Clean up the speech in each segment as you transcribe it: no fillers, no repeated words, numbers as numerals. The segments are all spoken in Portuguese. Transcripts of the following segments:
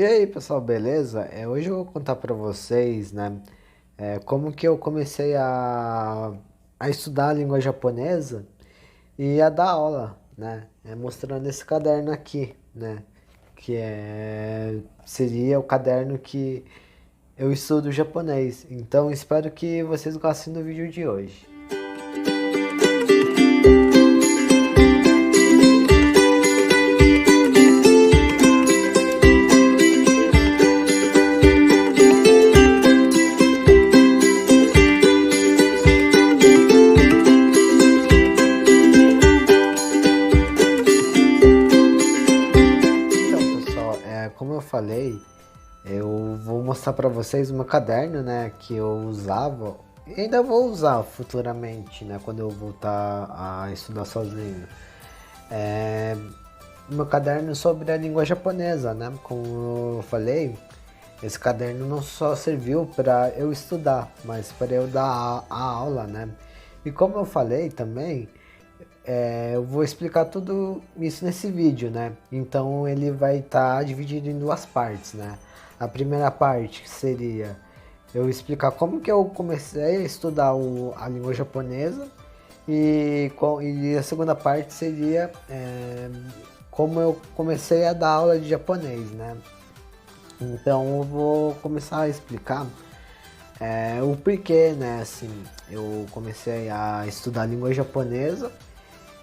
E aí, pessoal, beleza? Hoje eu vou contar pra vocês, né, como que eu comecei a estudar a língua japonesa e a dar aula, né, mostrando esse caderno aqui, né, seria o caderno que eu estudo japonês. Então, espero que vocês gostem do vídeo de hoje. Então, pessoal, como eu falei, eu vou mostrar para vocês o meu caderno, né, que eu usava e ainda vou usar futuramente, né, quando eu voltar a estudar sozinho. É, o meu caderno sobre a língua japonesa, né, como eu falei, esse caderno não só serviu para eu estudar, mas para eu dar a aula, né. E como eu falei também, eu vou explicar tudo isso nesse vídeo, né? Então ele vai estar dividido em duas partes, né? A primeira parte seria eu explicar como que eu comecei a estudar a língua japonesa e a segunda parte seria como eu comecei a dar aula de japonês, né? Então eu vou começar a explicar o porquê, né? Assim, eu comecei a estudar a língua japonesa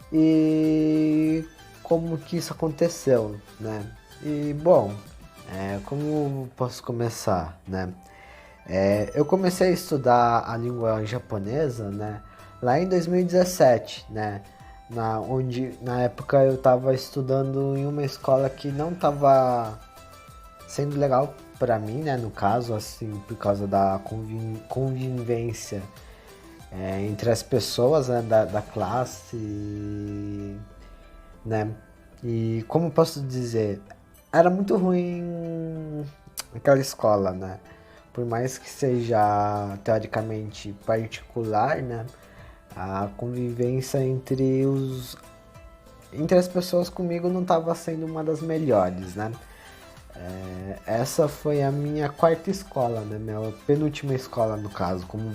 e como que isso aconteceu, né? E bom, como posso começar, né? Eu comecei a estudar a língua japonesa, né? Lá em 2017, né? Na época eu estava estudando em uma escola que não estava sendo legal para mim, né? No caso, assim, por causa da convivência entre as pessoas, né, da classe, né? E como posso dizer, era muito ruim aquela escola, né? Por mais que seja teoricamente particular, né? A convivência entre as pessoas comigo não estava sendo uma das melhores, né? Essa foi a minha quarta escola, né? Minha penúltima escola, no caso. Como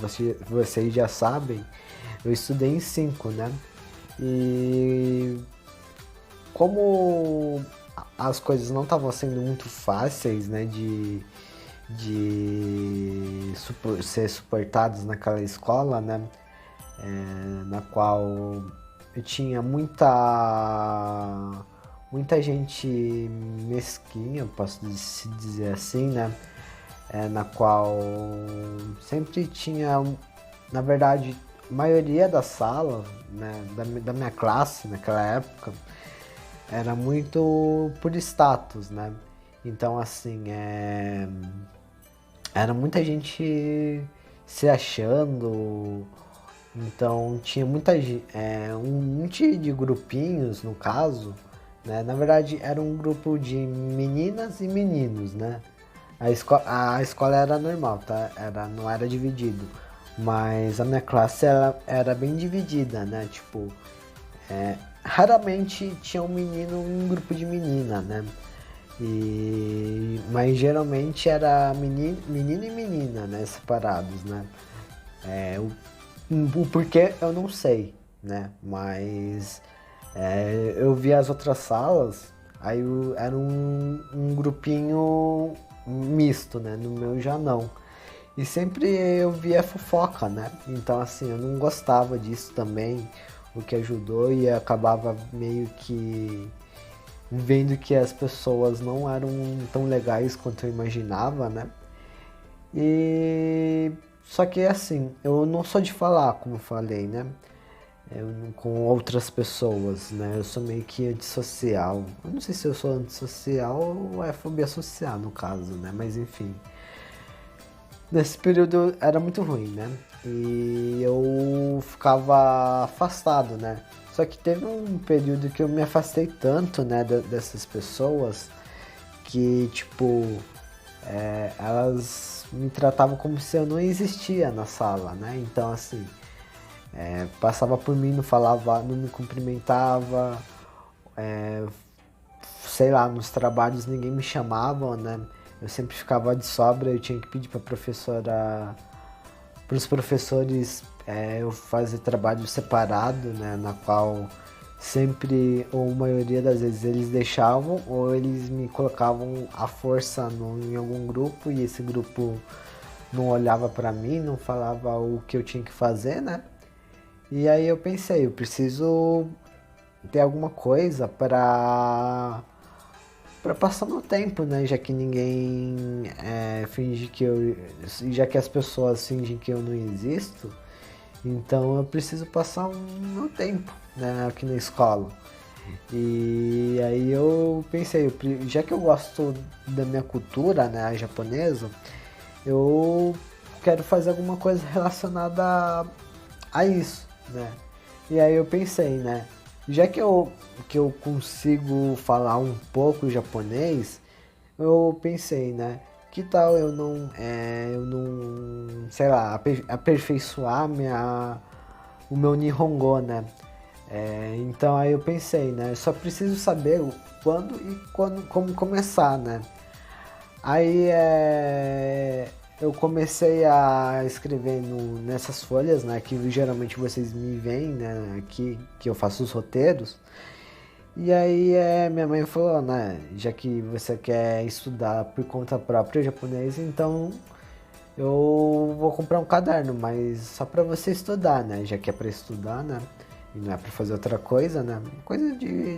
vocês já sabem, eu estudei em cinco, né? E como as coisas não estavam sendo muito fáceis, né? De ser suportados naquela escola, né? Na qual eu tinha muita gente mesquinha, posso se dizer assim, né? Na qual sempre tinha, na verdade, a maioria da sala, né, da minha classe naquela época, era muito por status, né? Então, assim, era muita gente se achando. Então tinha um monte de grupinhos no caso, né? Na verdade era um grupo de meninas e meninos, né? A escola era normal, tá? Não era dividido. Mas a minha classe era bem dividida, né? Tipo, raramente tinha um menino e um grupo de menina, né? Mas geralmente era menino e menina, né? Separados, né? O porquê eu não sei, né? Mas eu vi as outras salas, era um grupinho misto, né? No meu já não. E sempre eu via fofoca, né? Então assim, eu não gostava disso também, o que ajudou e acabava meio que vendo que as pessoas não eram tão legais quanto eu imaginava, né? E só que assim, eu não sou de falar, como eu falei, né? Com outras pessoas, né? Eu sou meio que antissocial. Eu não sei se eu sou antissocial ou é fobia social, no caso, né? Mas enfim. Nesse período era muito ruim, né? E eu ficava afastado, né? Só que teve um período que eu me afastei tanto, né, dessas pessoas que, tipo, elas me tratavam como se eu não existia na sala, né? Então, assim, passava por mim, não falava, não me cumprimentava, sei lá, nos trabalhos ninguém me chamava, né? Eu sempre ficava de sobra, eu tinha que pedir para professora, para os professores eu fazer trabalho separado, né? Na qual sempre, ou a maioria das vezes, eles deixavam ou eles me colocavam à força em algum grupo e esse grupo não olhava para mim, não falava o que eu tinha que fazer, né? E aí eu pensei, eu preciso ter alguma coisa para passar meu tempo, né? Já que ninguém finge que eu, já que as pessoas fingem que eu não existo, então eu preciso passar meu tempo, né? Aqui na escola. E aí eu pensei, já que eu gosto da minha cultura, né, a japonesa, eu quero fazer alguma coisa relacionada a isso, né? E aí eu pensei, né? Já que eu consigo falar um pouco japonês, eu pensei, né? Que tal eu não, sei lá, aperfeiçoar o meu Nihongo, né? Então aí eu pensei, né? Só preciso saber quando e como começar, né? Aí eu comecei a escrever nessas folhas, né? Que geralmente vocês me veem, né? Aqui que eu faço os roteiros. E aí minha mãe falou, né? Já que você quer estudar por conta própria japonês, então eu vou comprar um caderno, mas só pra você estudar, né? Já que é pra estudar, né? E não é pra fazer outra coisa, né? Coisa de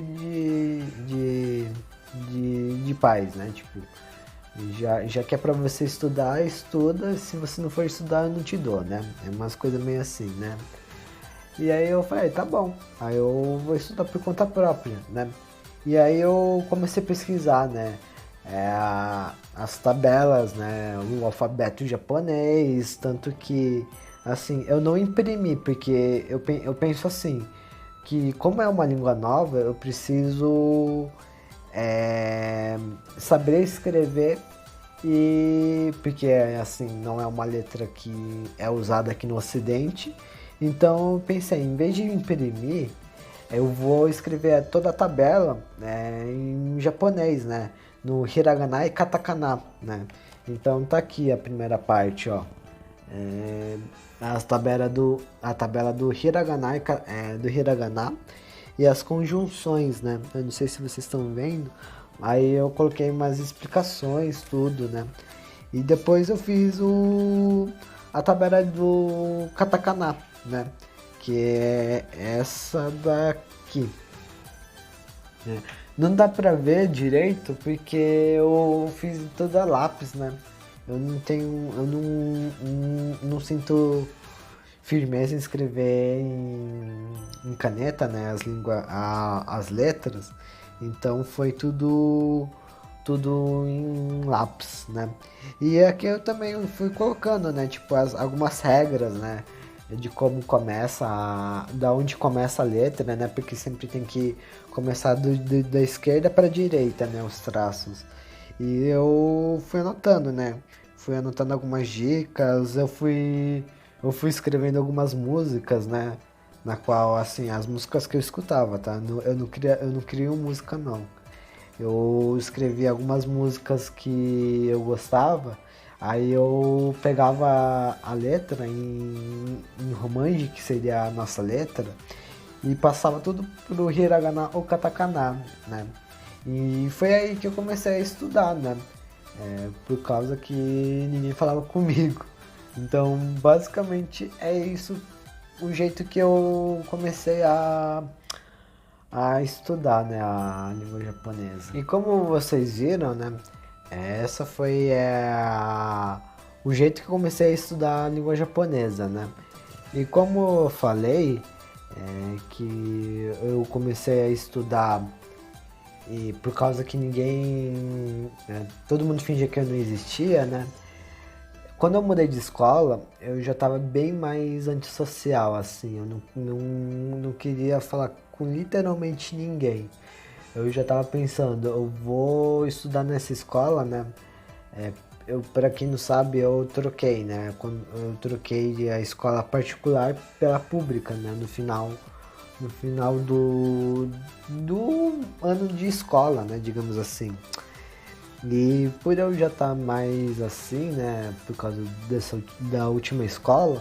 pais, né? Tipo, já que é pra você estudar, estuda. Se você não for estudar, eu não te dou, né? É umas coisas meio assim, né? E aí eu falei, tá bom. Aí eu vou estudar por conta própria, né? E aí eu comecei a pesquisar, né? As tabelas, né? O alfabeto japonês, tanto que, assim, eu não imprimi, porque eu penso assim, que como é uma língua nova, eu preciso é, saber escrever e porque assim não é uma letra que é usada aqui no Ocidente. Então eu pensei, em vez de imprimir, eu vou escrever toda a tabela em japonês, né? No hiragana e katakana, né? Então tá aqui a primeira parte, ó. É, a tabela do hiragana, do hiragana e as conjunções, né? Eu não sei se vocês estão vendo, aí eu coloquei umas explicações, tudo, né? E depois eu fiz a tabela do katakana, né? Que é essa daqui, né? Não dá pra ver direito porque eu fiz toda a lápis, né? Eu não sinto firmeza em escrever em caneta, né? As letras. Então foi tudo em lápis, né? E aqui eu também fui colocando, né? Tipo, algumas regras, né? De como começa, da onde começa a letra, né? Porque sempre tem que começar da esquerda para a direita, né? Os traços. E eu fui anotando, né? Fui anotando algumas dicas, eu fui escrevendo algumas músicas, né? Na qual, assim, as músicas que eu escutava, tá? Eu não crio música, não. Eu escrevi algumas músicas que eu gostava, aí eu pegava a letra em romanji, que seria a nossa letra, e passava tudo pro hiragana ou katakana, né? E foi aí que eu comecei a estudar, né? Por causa que ninguém falava comigo. Então, basicamente é isso o jeito que eu comecei a estudar, né, a língua japonesa. E como vocês viram, né, essa foi o jeito que eu comecei a estudar a língua japonesa, né. E como eu falei, que eu comecei a estudar e por causa que todo mundo fingia que eu não existia, né. Quando eu mudei de escola, eu já estava bem mais antissocial, assim. Eu não queria falar com literalmente ninguém. Eu já estava pensando, eu vou estudar nessa escola, né? Para quem não sabe, eu troquei, né? Eu troquei a escola particular pela pública, né? No final no final do ano de escola, né, digamos assim. E por eu já estar mais assim, né, por causa da última escola,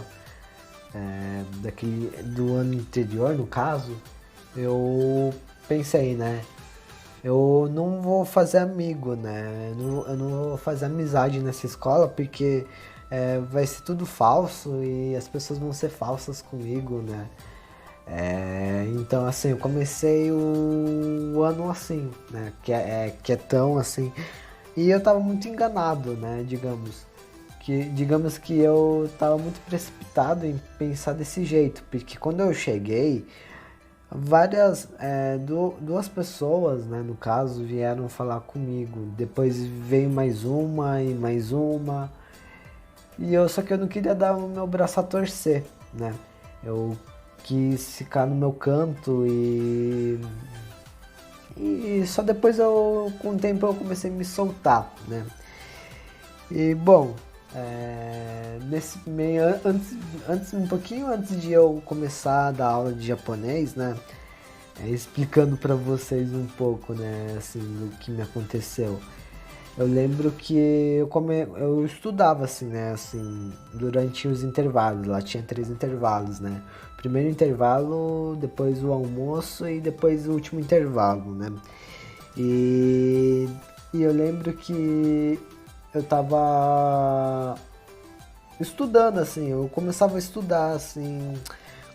do ano anterior, no caso, eu pensei, né, eu não vou fazer amigo, né, eu não vou fazer amizade nessa escola porque vai ser tudo falso e as pessoas vão ser falsas comigo, né. Então assim, eu comecei o ano assim, né, que é tão assim, e eu tava muito enganado, né, digamos que eu tava muito precipitado em pensar desse jeito, porque quando eu cheguei, duas pessoas, né, no caso, vieram falar comigo, depois veio mais uma, só que eu não queria dar o meu braço a torcer, né, eu quis ficar no meu canto e só depois com o tempo eu comecei a me soltar, né. E bom, nesse meio, um pouquinho antes de eu começar a dar aula de japonês, né, explicando para vocês um pouco, né, assim, do que me aconteceu. Eu lembro que eu estudava assim, né, assim, durante os intervalos, lá tinha 3 intervalos, né. Primeiro intervalo, depois o almoço e depois o último intervalo, né. E, e eu lembro que eu tava estudando, assim, eu começava a estudar, assim,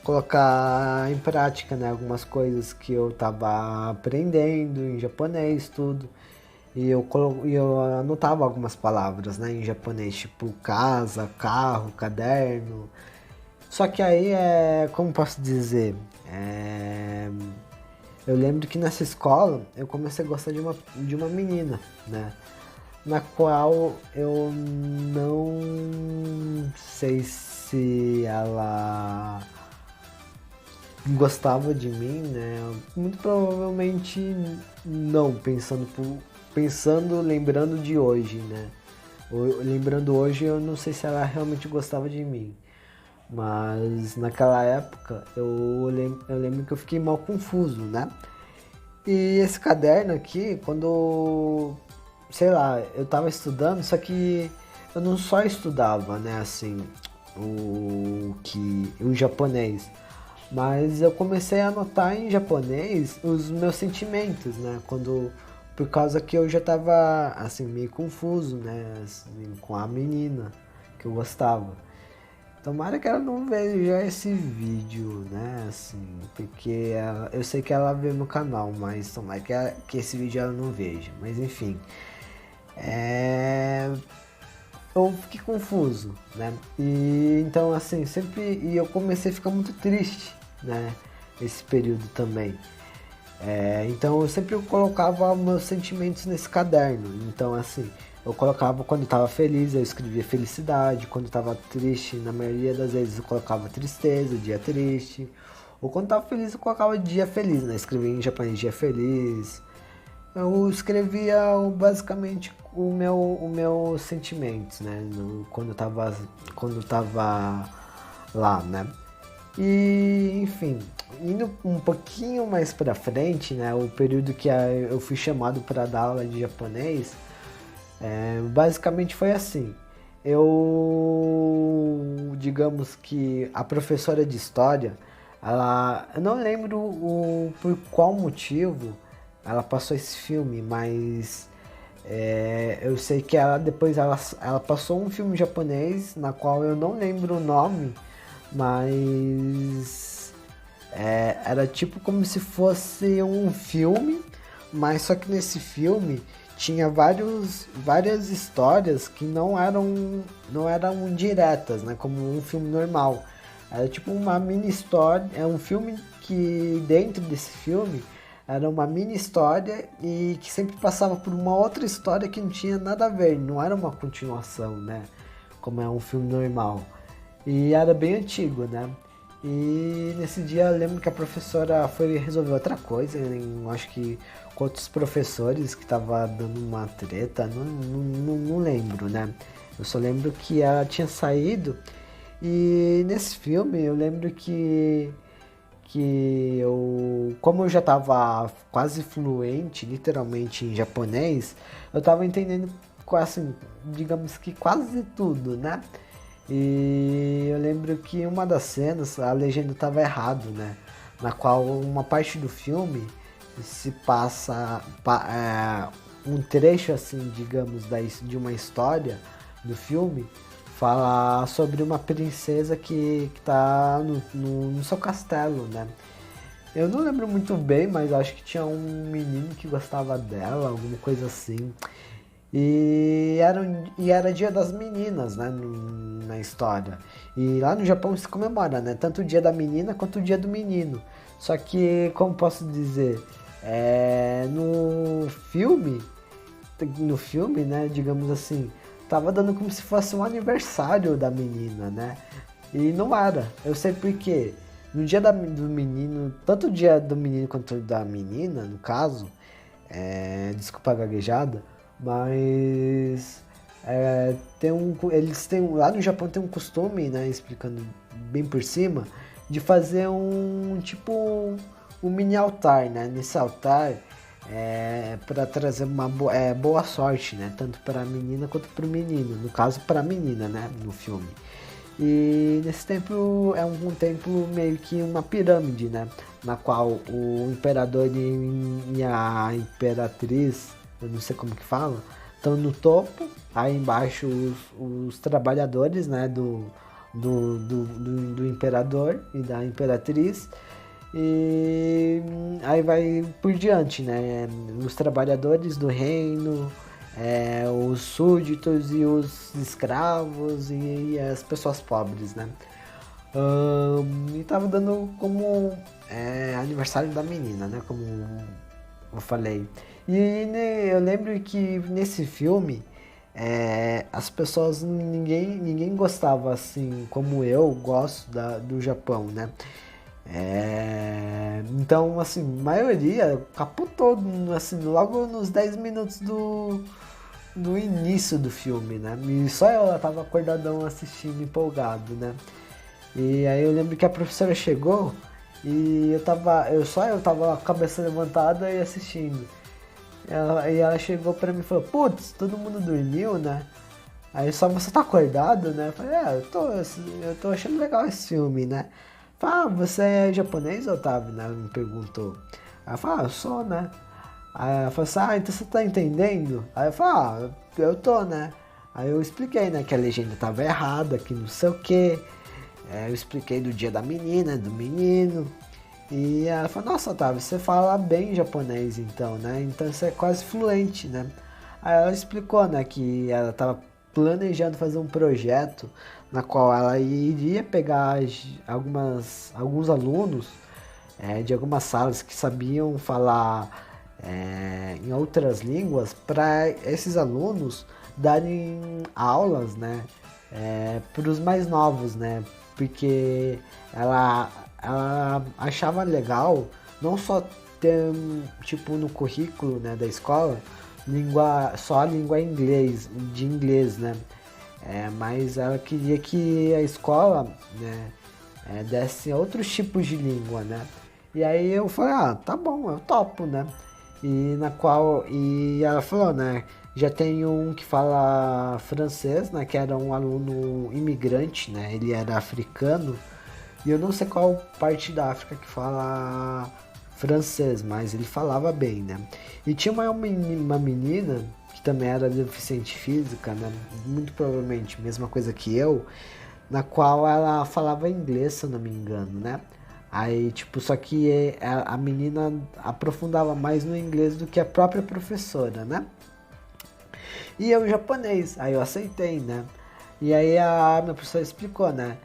colocar em prática, né, algumas coisas que eu tava aprendendo em japonês, tudo. E eu anotava algumas palavras, né, em japonês, tipo casa, carro, caderno. Só que aí como posso dizer, eu lembro que nessa escola eu comecei a gostar de uma menina, né? Na qual eu não sei se ela gostava de mim, né? Muito provavelmente não, lembrando de hoje, né? Lembrando hoje, eu não sei se ela realmente gostava de mim. Mas naquela época eu lembro que eu fiquei mal confuso, né? E esse caderno aqui, quando, sei lá, eu tava estudando, só que eu não só estudava, né, assim, o japonês, mas eu comecei a anotar em japonês os meus sentimentos, né, por causa que eu já tava, assim, meio confuso, né, assim, com a menina que eu gostava. Tomara que ela não veja esse vídeo, né, assim, porque eu sei que ela vê no canal, mas tomara que esse vídeo ela não veja. Mas enfim, eu fiquei confuso, né, e então assim, e eu comecei a ficar muito triste, né, esse período também. Então eu sempre colocava meus sentimentos nesse caderno. Então assim, eu colocava quando eu estava feliz, eu escrevia felicidade. Quando eu estava triste, na maioria das vezes eu colocava tristeza, dia triste. Ou quando eu estava feliz, eu colocava dia feliz, né? Escrevia em japonês dia feliz. Eu escrevia basicamente o meu sentimentos, né? Quando eu tava lá, né? E, enfim, indo um pouquinho mais pra frente, né, o período que eu fui chamado para dar aula de japonês, basicamente foi assim. Digamos que a professora de história, eu não lembro por qual motivo ela passou esse filme, mas eu sei que ela passou um filme japonês, na qual eu não lembro o nome, mas era tipo como se fosse um filme, mas só que nesse filme tinha várias histórias que não eram diretas, né, como um filme normal. Era tipo uma mini história, é um filme que dentro desse filme era uma mini história e que sempre passava por uma outra história que não tinha nada a ver, não era uma continuação, né, como é um filme normal. E era bem antigo, né? E nesse dia eu lembro que a professora foi resolver outra coisa, acho que com outros professores que tava dando uma treta, não lembro, né? Eu só lembro que ela tinha saído e nesse filme eu lembro que como eu já estava quase fluente, literalmente em japonês, eu estava entendendo assim, digamos que quase tudo, né? E eu lembro que uma das cenas, a legenda estava errado, né? Na qual uma parte do filme se passa um trecho assim, digamos, de uma história do filme, fala sobre uma princesa que tá no seu castelo, né? Eu não lembro muito bem, mas acho que tinha um menino que gostava dela, alguma coisa assim. E era dia das meninas, né, na história. E lá no Japão se comemora, né, tanto o dia da menina quanto o dia do menino. Só que, como posso dizer, no filme, né, digamos assim, tava dando como se fosse um aniversário da menina, né? E não era. Eu sei por quê. No dia do menino, tanto o dia do menino quanto o da menina, no caso, desculpa a gaguejada, mas eles têm lá no Japão tem um costume, né, explicando bem por cima, de fazer um tipo um mini altar, né? Nesse altar para trazer uma boa sorte, né? Tanto para a menina quanto para o menino. No caso, para a menina, né? No filme. E nesse templo é um templo meio que uma pirâmide, né? Na qual o imperador e a imperatriz, eu não sei como que fala, estão no topo. Aí embaixo os trabalhadores, né? Do imperador e da imperatriz. E aí vai por diante, né? Os trabalhadores do reino, os súditos e os escravos e as pessoas pobres, né? E tava dando como aniversário da menina, né? Como eu falei. E né, eu lembro que nesse filme as pessoas, ninguém gostava assim como eu gosto do Japão, né? Então, assim, a maioria capotou, assim, logo nos 10 minutos do início do filme, né? E só eu tava acordadão assistindo, empolgado, né? E aí eu lembro que a professora chegou e eu tava com a cabeça levantada e assistindo. E ela chegou pra mim e falou, putz, todo mundo dormiu, né? Aí só você tá acordado, né? Eu falei, eu tô achando legal esse filme, né? Fala, você é japonês, Otávio, né? Ela me perguntou. Aí eu falei, eu sou, né? Aí ela falou assim, então você tá entendendo? Aí eu falei, eu tô, né? Aí eu expliquei, né, que a legenda tava errada, que não sei o que. Eu expliquei do dia da menina, do menino. E ela falou, nossa, Otávio, você fala bem japonês então, né? Então você é quase fluente, né? Aí ela explicou, né, que ela tava planejando fazer um projeto na qual ela iria pegar alguns alunos de algumas salas que sabiam falar em outras línguas para esses alunos darem aulas, né, para os mais novos, né, porque ela achava legal não só ter tipo no currículo, né, da escola só a língua de inglês, né, mas ela queria que a escola, né, desse outros tipos de língua, né? E aí eu falei, tá bom, eu topo, né? E ela falou, né? Já tem um que fala francês, né? Que era um aluno imigrante, né? Ele era africano. E eu não sei qual parte da África que fala francês, mas ele falava bem, né? E tinha uma menina que também era deficiente física, né? Muito provavelmente mesma coisa que eu, na qual ela falava inglês, se eu não me engano, né? Aí, tipo, só que a menina aprofundava mais no inglês do que a própria professora, né? E eu japonês, aí eu aceitei, né? E aí a minha professora explicou, né?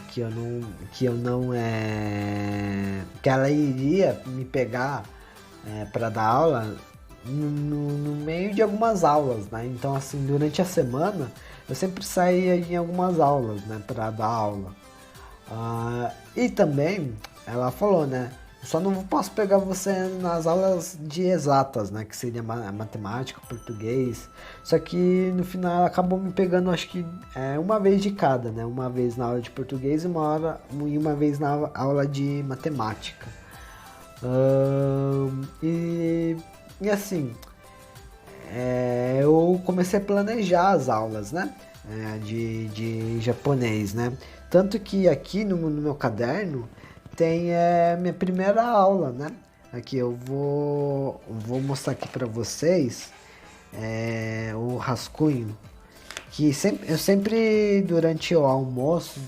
Que ela iria me pegar para dar aula no meio de algumas aulas, né? Então, assim, durante a semana eu sempre saía em algumas aulas, né, para dar aula. E também ela falou, né, Só não posso pegar você nas aulas de exatas, né? Que seria matemática, português. Só que no final ela acabou me pegando, acho que uma vez de cada, né? Uma vez na aula de português e uma vez na aula de matemática. Ahn, e, e assim, eu comecei a planejar as aulas, né? De japonês, né? Tanto que aqui no meu caderno tem minha primeira aula, né? Aqui vou mostrar aqui para vocês o rascunho. Eu sempre, durante o almoço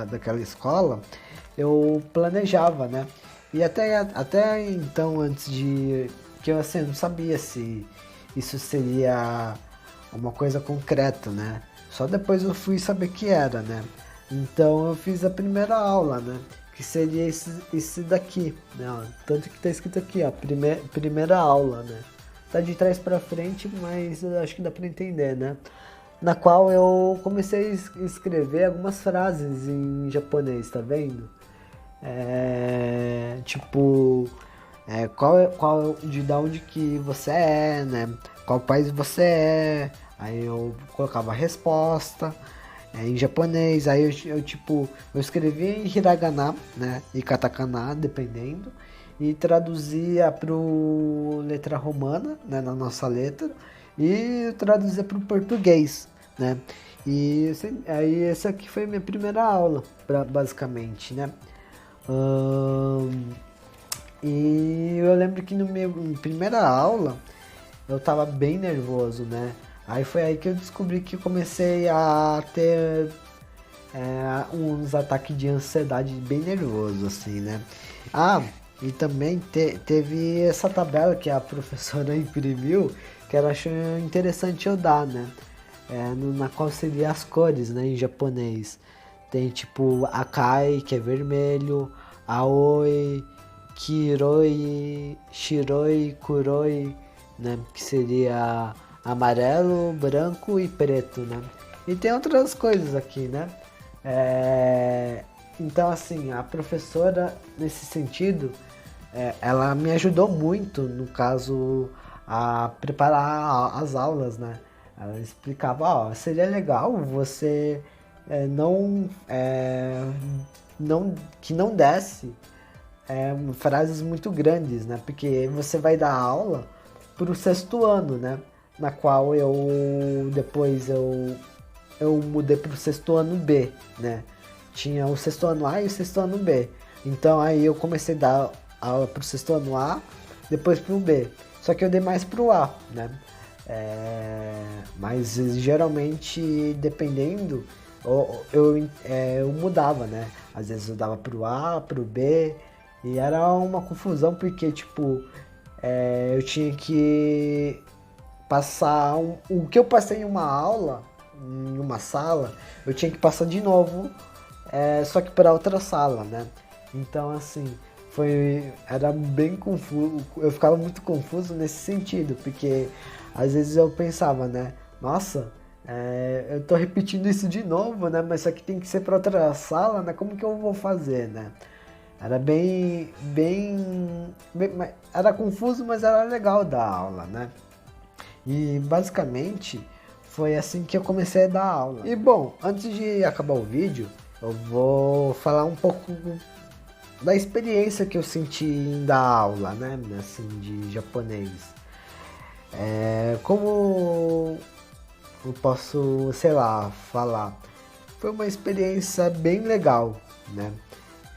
daquela escola, eu planejava, né? E até então, antes de... Que eu, assim, não sabia se isso seria uma coisa concreta, né? Só depois eu fui saber que era, né? Então eu fiz a primeira aula, né? Que seria esse daqui, né? Ó, tanto que tá escrito aqui, ó, primeira aula, né? Tá de trás pra frente, mas eu acho que dá pra entender, né? Na qual eu comecei a escrever algumas frases em japonês, tá vendo? Tipo, da onde que você é, né? Qual país você é? Aí eu colocava a resposta em japonês, aí eu escrevia em hiragana, né? E katakana, dependendo, e traduzia pro letra romana, né? Na nossa letra, e traduzia pro português, né? Aí essa aqui foi a minha primeira aula, basicamente, né? Ahn, e eu lembro que no meu primeira aula eu tava bem nervoso, né? Aí foi aí que eu descobri que eu comecei a ter uns ataques de ansiedade bem nervoso, assim, né? Ah, e também teve essa tabela que a professora imprimiu, que ela achou interessante eu dar, né? Na qual seria as cores, né, em japonês. Tem tipo Akai, que é vermelho, Aoi, Kiroi, Shiroi, Kuroi, né, que seria amarelo, branco e preto, né? E tem outras coisas aqui, né? Então, assim, a professora, nesse sentido, ela me ajudou muito, no caso, a preparar as aulas, né? Ela explicava, ó, seria legal você que não desse frases muito grandes, né? Porque você vai dar aula pro sexto ano, né? Na qual eu mudei pro sexto ano B, né? Tinha o sexto ano A e o sexto ano B. Então aí eu comecei a dar aula pro sexto ano A, depois pro B. Só que eu dei mais pro A, né? Mas geralmente, dependendo, eu mudava, né? Às vezes eu dava pro A, pro B, e era uma confusão porque, tipo, eu tinha que passar o que eu passei em uma aula, em uma sala, eu tinha que passar de novo, só que para outra sala, né? Então, assim, era bem confuso, eu ficava muito confuso nesse sentido, porque às vezes eu pensava, né? Nossa, eu tô repetindo isso de novo, né? Mas só que tem que ser para outra sala, né? Como que eu vou fazer, né? Era era confuso, mas era legal da aula, né? E basicamente foi assim que eu comecei a dar aula. E bom, antes de acabar o vídeo, eu vou falar um pouco da experiência que eu senti em dar aula, né? Assim, de japonês. Como eu posso, sei lá, falar? Foi uma experiência bem legal, né?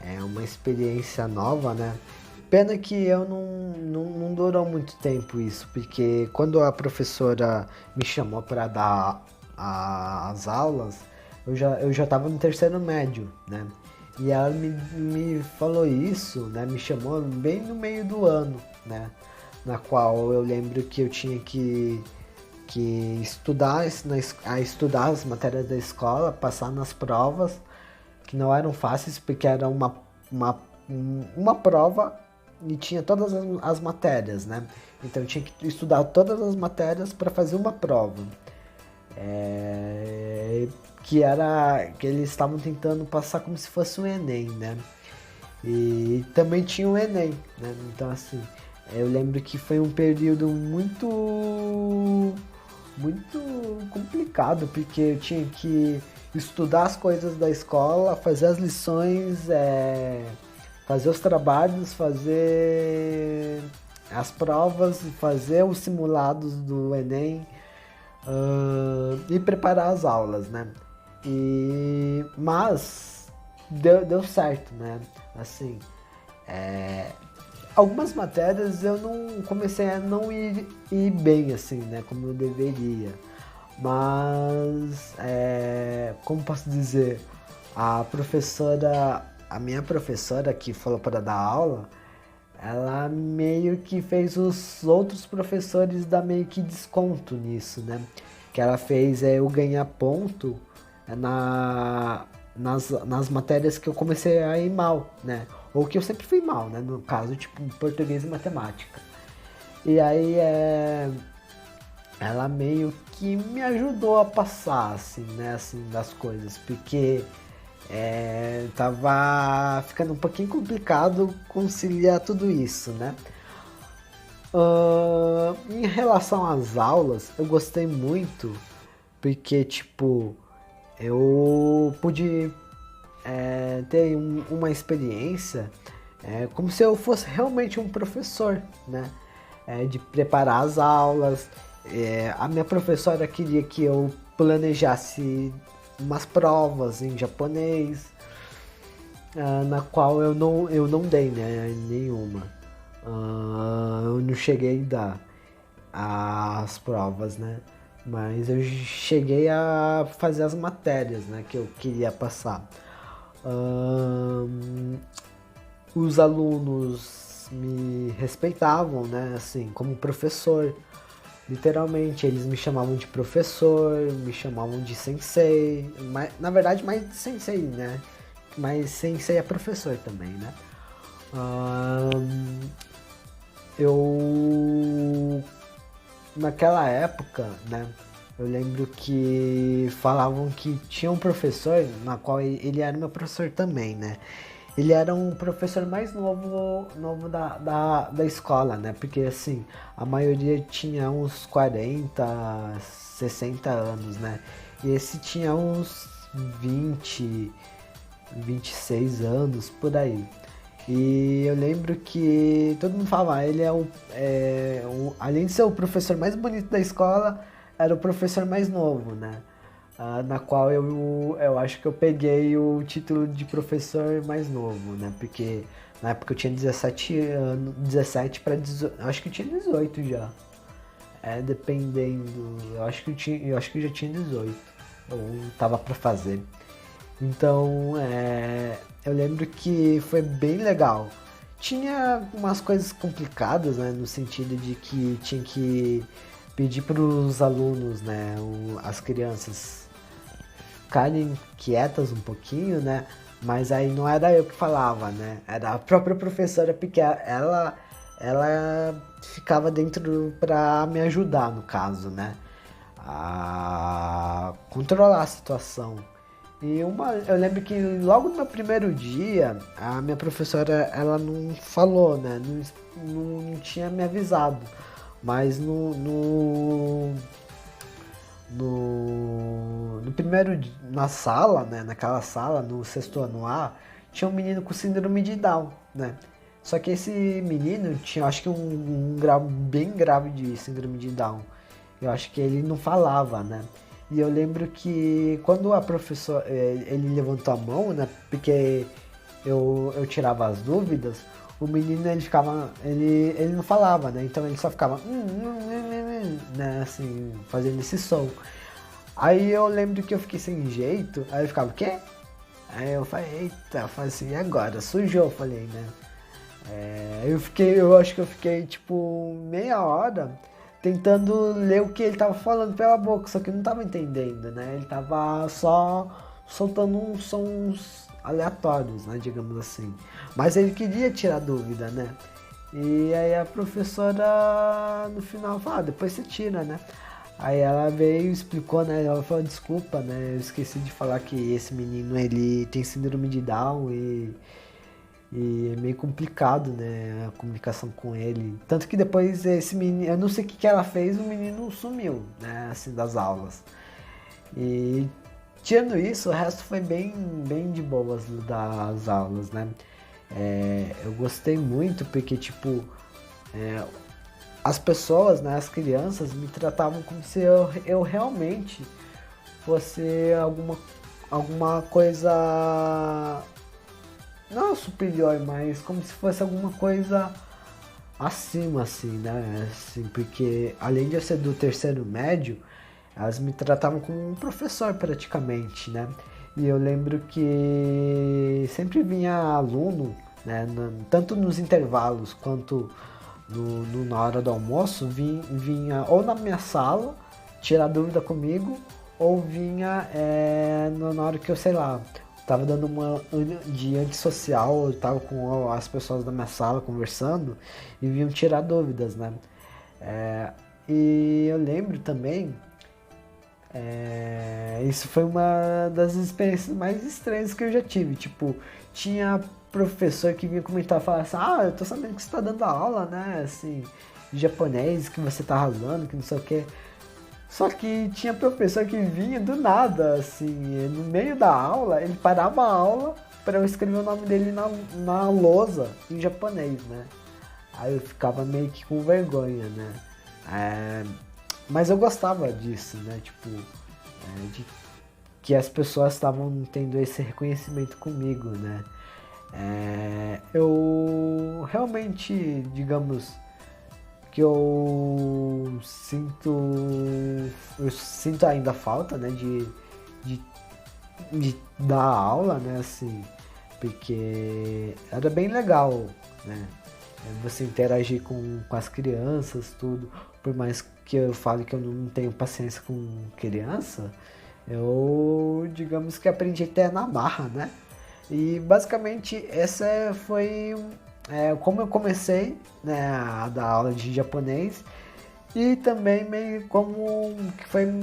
É uma experiência nova, né? Pena que eu não durou muito tempo isso, porque quando a professora me chamou para dar as aulas, eu já estava no terceiro médio, né? E ela me falou isso, né? Me chamou bem no meio do ano, né? Na qual eu lembro que eu tinha que estudar as matérias da escola, passar nas provas, que não eram fáceis, porque era uma prova e tinha todas as matérias, né? Então eu tinha que estudar todas as matérias para fazer uma prova. Que eles estavam tentando passar como se fosse um Enem, né? E também tinha o Enem, né? Então assim, eu lembro que foi um período muito complicado, porque eu tinha que estudar as coisas da escola, fazer as lições, fazer os trabalhos, fazer as provas, fazer os simulados do Enem, e preparar as aulas, né? Mas deu certo, né? Assim, algumas matérias eu não comecei a não ir bem assim, né, como eu deveria. Mas, como posso dizer, a minha professora que falou para dar aula, ela meio que fez os outros professores dar meio que desconto nisso, né? Que ela fez eu ganhar ponto nas matérias que eu comecei a ir mal, né? Ou que eu sempre fui mal, né? No caso, tipo, português e matemática. E aí ela meio que me ajudou a passar, assim, né? Assim, das coisas, porque tava ficando um pouquinho complicado conciliar tudo isso, né? Em relação às aulas, eu gostei muito, porque, tipo, eu pude ter uma experiência como se eu fosse realmente um professor, né? De preparar as aulas. A minha professora queria que eu planejasse umas provas em japonês, na qual eu não dei, né? Nenhuma. Eu não cheguei a dar as provas, né? Mas eu cheguei a fazer as matérias, né, que eu queria passar. Os alunos me respeitavam, né, assim, como professor. Literalmente, eles me chamavam de professor, me chamavam de sensei. Na verdade, mais de sensei, né? Mas sensei é professor também, né? Eu naquela época, né, eu lembro que falavam que tinha um professor, na qual ele era meu professor também, né? Ele era um professor mais novo da escola, né? Porque assim, a maioria tinha uns 40, 60 anos, né? E esse tinha uns 26 anos, por aí. E eu lembro que todo mundo falava, ele além de ser o professor mais bonito da escola, era o professor mais novo, né? Na qual eu acho que eu peguei o título de professor mais novo, né? Porque na época eu tinha 17 anos, 17 para 18, acho que eu tinha 18 já. Dependendo, eu acho que eu já tinha 18, ou tava para fazer. Então, eu lembro que foi bem legal. Tinha umas coisas complicadas, né, no sentido de que tinha que pedir para os alunos, né, as crianças ficarem quietas um pouquinho, né, mas aí não era eu que falava, né, era a própria professora, porque ela ficava dentro para me ajudar, no caso, né, a controlar a situação. Eu lembro que logo no meu primeiro dia, a minha professora, ela não falou, né? Não tinha me avisado. Mas no primeiro, na sala, né? Naquela sala, no sexto ano A, tinha um menino com síndrome de Down, né? Só que esse menino tinha, acho que um grau bem grave de síndrome de Down. Eu acho que ele não falava, né? E eu lembro que quando a professora, ele levantou a mão, né? Porque eu tirava as dúvidas, o menino ele não falava, né? Então ele só ficava, né? Assim, fazendo esse som. Aí eu lembro que eu fiquei sem jeito, aí eu ficava, o quê? Aí eu falei, eita, eu falei assim, e agora? Sujou, eu falei, né? Eu acho que eu fiquei tipo meia hora tentando ler o que ele tava falando pela boca, só que eu não tava entendendo, né? Ele tava só soltando uns sons aleatórios, né? Digamos assim. Mas ele queria tirar dúvida, né? E aí a professora no final falou, depois você tira, né? Aí ela veio e explicou, né? Ela falou, desculpa, né? Eu esqueci de falar que esse menino ele tem síndrome de Down E é meio complicado, né, a comunicação com ele. Tanto que depois esse menino, eu não sei o que ela fez, o menino sumiu, né, assim, das aulas. E tirando isso, o resto foi bem de boas das aulas, né. Eu gostei muito porque, tipo, as pessoas, né, as crianças me tratavam como se eu realmente fosse alguma coisa, não superior, mas como se fosse alguma coisa acima, assim, né? Assim, porque além de eu ser do terceiro médio, elas me tratavam como um professor praticamente, né? E eu lembro que sempre vinha aluno, né? Tanto nos intervalos quanto na hora do almoço, vinha ou na minha sala tirar dúvida comigo, ou vinha na hora que eu, sei lá, tava dando uma de antissocial, eu tava com as pessoas da minha sala conversando e vinham tirar dúvidas, né? E eu lembro também, isso foi uma das experiências mais estranhas que eu já tive. Tipo, tinha professor que vinha comentar e falar assim, eu tô sabendo que você tá dando aula, né? Assim, de japonês, que você tá arrasando, que não sei o que. Só que tinha professor que vinha do nada, assim, no meio da aula, ele parava a aula para eu escrever o nome dele na lousa em japonês, né? Aí eu ficava meio que com vergonha, né? Mas eu gostava disso, né? Tipo, de que as pessoas estavam tendo esse reconhecimento comigo, né? Eu realmente, digamos, que eu sinto ainda falta, né, de dar aula, né, assim, porque era bem legal, né, você interagir com as crianças, tudo, por mais que eu fale que eu não tenho paciência com criança, eu, digamos que aprendi até na marra, né, e basicamente essa foi como eu comecei, né, a dar aula de japonês e também meio como que foi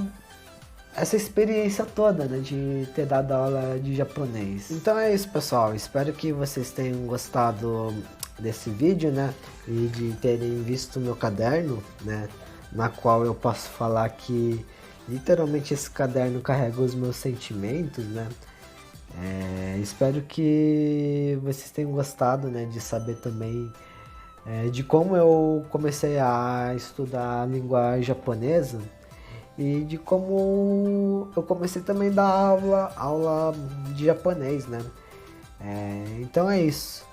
essa experiência toda, né, de ter dado aula de japonês. Então é isso, pessoal. Espero que vocês tenham gostado desse vídeo, né, e de terem visto o meu caderno, né, na qual eu posso falar que literalmente esse caderno carrega os meus sentimentos, né. Espero que vocês tenham gostado, né, de saber também de como eu comecei a estudar a língua japonesa e de como eu comecei também a dar aula de japonês, né? Então é isso.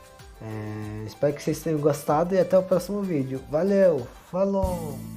Espero que vocês tenham gostado e até o próximo vídeo. Valeu, falou!